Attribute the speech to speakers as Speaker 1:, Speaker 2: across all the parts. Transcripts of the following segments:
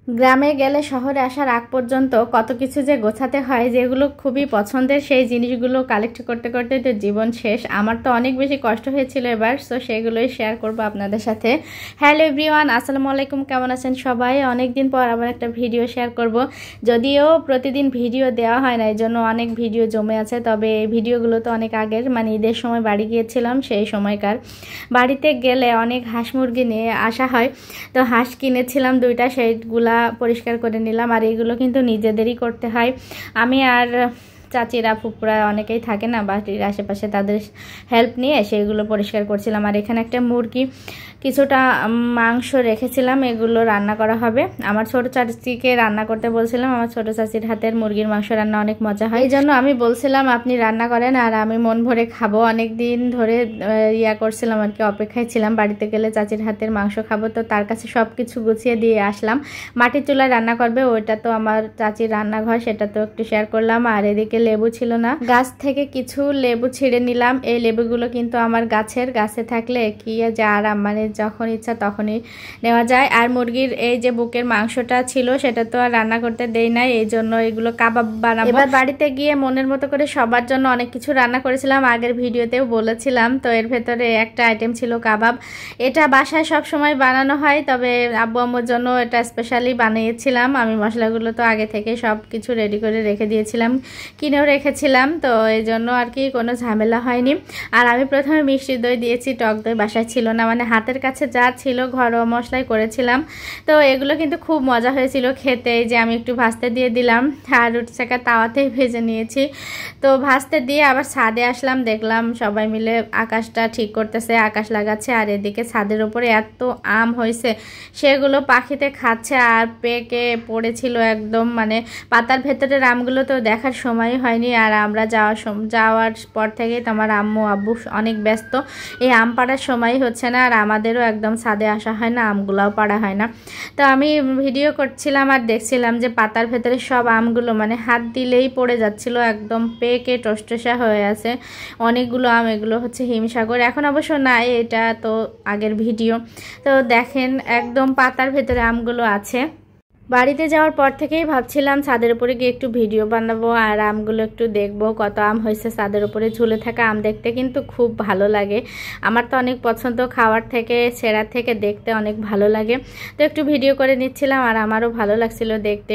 Speaker 1: গ্রামে গেলে শহরে আসার আগ পর্যন্ত কত কিছু যে গোছাতে হয়, যেগুলো খুবই পছন্দের সেই জিনিসগুলো কালেক্ট করতে করতে তো জীবন শেষ। আমার তো অনেক বেশি কষ্ট হয়েছিল এবার, সো সেগুলোই শেয়ার করব আপনাদের সাথে। হ্যালো এভরিওয়ান, আসসালামু আলাইকুম, কেমন আছেন সবাই? অনেক দিন পর আবার একটা ভিডিও শেয়ার করব। যদিও প্রতিদিন ভিডিও দেওয়া হয় না, এই জন্য অনেক ভিডিও জমে আছে, তবে এই ভিডিওগুলো তো অনেক আগের, মানে ঈদের সময় বাড়ি গিয়েছিলাম সেই সময়কার। বাড়িতে গেলে অনেক হাঁস মুরগি নিয়ে আসা হয়, তো হাঁস কিনেছিলাম দুইটা, সেইগুলা পরিষ্কার করে নিলাম। আর এগুলো কিন্তু নিজেদেরই করতে হয়। আমি আর চাচিরা ফুপুরা অনেকেই থাকে না বাড়ির আশেপাশে, তাদের হেল্প নিয়ে সেগুলো পরিষ্কার করছিলাম। আর এখানে একটা মুরগি, কিছুটা মাংস রেখেছিলাম, এগুলো রান্না করা হবে। আমার ছোট চাচিকে রান্না করতে বলছিলাম, আমার ছোট চাচির হাতের মুরগির মাংস রান্না অনেক মজা হয়, এই জন্য আমি বলছিলাম আপনি রান্না করেন আর আমি মন ভরে খাবো। অনেক দিন ধরে করছিলাম আর কি, অপেক্ষায় ছিলাম বাড়িতে গেলে চাচির হাতের মাংস খাবো। তো তার কাছে সব কিছু গুছিয়ে দিয়ে আসলাম। মাটির চুলায় রান্না করবে, ওইটা তো আমার চাচির রান্নাঘর, সেটা তো একটু শেয়ার করলাম। আর এদিকে লেবু ছিল না, গাছ থেকে কিছু লেবু ছিঁড়ে নিলাম। এই লেবুগুলো কিন্তু আমার গাছে থাকলে কি যে আরাম, মানে যখন ইচ্ছা তখনই নেওয়া যায়। আর মুরগির এই যে বুকের মাংসটা ছিল, সেটা তো আর রান্না করতে দেই নাই, এই জন্য এগুলো কাবাব বানাবো। এবার বাড়িতে গিয়ে মনের মতো করে সবার জন্য অনেক কিছু রান্না করেছিলাম, আগের ভিডিওতেও বলেছিলাম। তো এর ভেতরে একটা আইটেম ছিল কাবাব। এটা বাসায় সব সময় বানানো হয়, তবে আব্বু আম্মুর জন্য এটা স্পেশালি বানিয়েছিলাম। আমি মশলাগুলো তো আগে থেকে সব কিছু রেডি করে রেখে দিয়েছিলাম, কিনেও রেখেছিলাম, তো এই জন্য আর কি কোনো ঝামেলা হয়নি। আর আমি প্রথমে মিষ্টি দই দিয়েছি, টক দই বাসায় ছিল না, মানে হাতের কাছে যা ছিল ঘরোয়া মশলাই করেছিলাম। তো এগুলো কিন্তু খুব মজা হয়েছিল খেতে। এই যে আমি একটু ভাজতে দিয়ে দিলাম, আর রুটিচাকা তাওয়াতেই ভেজে নিয়েছি। তো ভাজতে দিয়ে আবার ছাদে আসলাম, দেখলাম সবাই মিলে আকাশটা ঠিক করতেছে, আকাশ লাগাচ্ছে। আর এদিকে ছাদের উপরে এত আম হয়েছে, সেগুলো পাখিতে খাচ্ছে আর পেকে পড়েছিল একদম, মানে পাতার ভেতরের আমগুলো তো দেখার সময় হয়নি। আর আমরা যাওয়ার পর থেকেই তো আমার আম্মু আব্বু অনেক ব্যস্ত, এই আম পাড়ার সময় হচ্ছে না। আর আমাদেরও একদম ছাদে আসা হয় না, আমগুলাও পাড়া হয় না। তো আমি ভিডিও করছিলাম আর দেখছিলাম যে পাতার ভেতরে সব আমগুলো মানে হাত দিলেই পড়ে যাচ্ছিল, একদম পেকে টসটসা হয়ে আছে অনেকগুলো আম। এগুলো হচ্ছে হিমসাগর, এখন অবশ্য নাই, এটা তো আগের ভিডিও। তো দেখেন একদম পাতার ভেতরে আমগুলো আছে। বাড়িতে যাওয়ার পর থেকেই ভাবছিলাম ছাদের উপরে গিয়ে একটু ভিডিও বানাবো আর আমগুলো একটু দেখবো কত আম হয়েছে। ছাদের উপরে ঝুলে থাকা আম দেখতে কিন্তু খুব ভালো লাগে, আমার তো অনেক পছন্দ, খাওয়ার থেকে ছেঁড়ার থেকে দেখতে অনেক ভালো লাগে। তো একটু ভিডিও করে নিচ্ছিলাম আর আমারও ভালো লাগছিল দেখতে।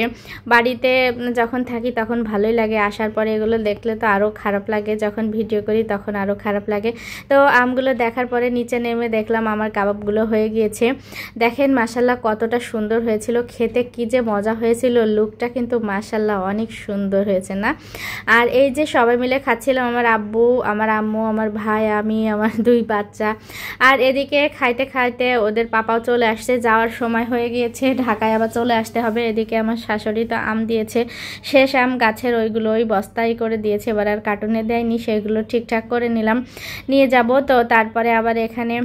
Speaker 1: বাড়িতে যখন থাকি তখন ভালোই লাগে, আসার পরে এগুলো দেখলে তো আরও খারাপ লাগে, যখন ভিডিও করি তখন আরও খারাপ লাগে। তো আমগুলো দেখার পরে নিচে নেমে দেখলাম আমার কাবাবগুলো হয়ে গিয়েছে। দেখেন মাশাল্লাহ কতটা সুন্দর হয়েছিল খেতে, কি যে মজা হয়েছিল। লুকটা কিন্তু মাশাল্লাহ অনেক সুন্দর হয়েছে না? আর এই যে সবাই মিলে খাচ্ছিলাম, আমার আব্বু, আমার আম্মু, আমার ভাই, আমি, আমার দুই বাচ্চা। আর এদিকে খাইতে খাইতে ওদের পাপাও চলে আসছে, যাওয়ার সময় হয়ে গিয়েছে, ঢাকায় আবার চলে আসতে হবে। এদিকে আমার শাশুড়ি তো আম দিয়েছে, শেষ আম গাছের, ওইগুলো ওই বস্তায় করে দিয়েছে, এবার আর কার্টুনে দেয়নি, সেগুলো ঠিকঠাক করে নিলাম, নিয়ে যাব। তো তারপরে আবার এখানে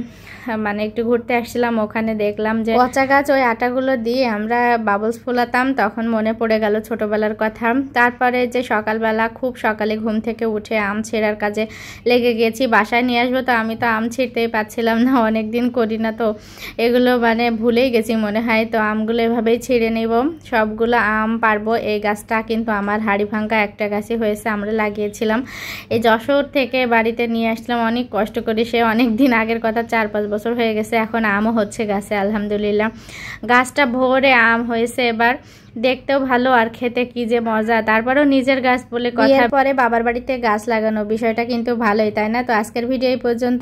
Speaker 1: মানে একটু ঘুরতে আসছিলাম, ওখানে দেখলাম যে পচা গাছ, ওই আটাগুলো দিয়ে আমরা বাবলস ফোলাতাম, তখন মনে পড়ে গেল ছোটবেলার কথা। তারপরে যে সকালবেলা খুব সকালে ঘুম থেকে উঠে আম ছেঁড়ার কাজে লেগে গেছি, বাসায় নিয়ে আসবো। তো আমি তো আম ছিঁড়তেই পারছিলাম না, অনেক দিন করি না, তো এগুলো মানে ভুলেই গেছি মনে হয়। তো আমগুলো এভাবেই ছিঁড়ে নেব, সবগুলো আম পারবো। এই গাছটা কিন্তু আমার হাড়ি ভাঙ্গা একটা গাছই হয়েছে, আমরা লাগিয়েছিলাম, এই যশোর থেকে বাড়িতে নিয়ে আসলাম অনেক কষ্ট করে। সে অনেক দিন আগের কথা, 4-5 বছর হয়ে গেছে, এখন আমও হচ্ছে গাছে আলহামদুলিল্লাহ। গাছটা ভরে আম হয়েছে, এবার দেখতেও ভালো আর খেতে কি যে মজা। তারপরেও নিজের গাছ বলে কথা, পরে বাবার বাড়িতে গাছ লাগানো বিষয়টা কিন্তু ভালোই, তাই না? তো আজকের ভিডিও এই পর্যন্ত।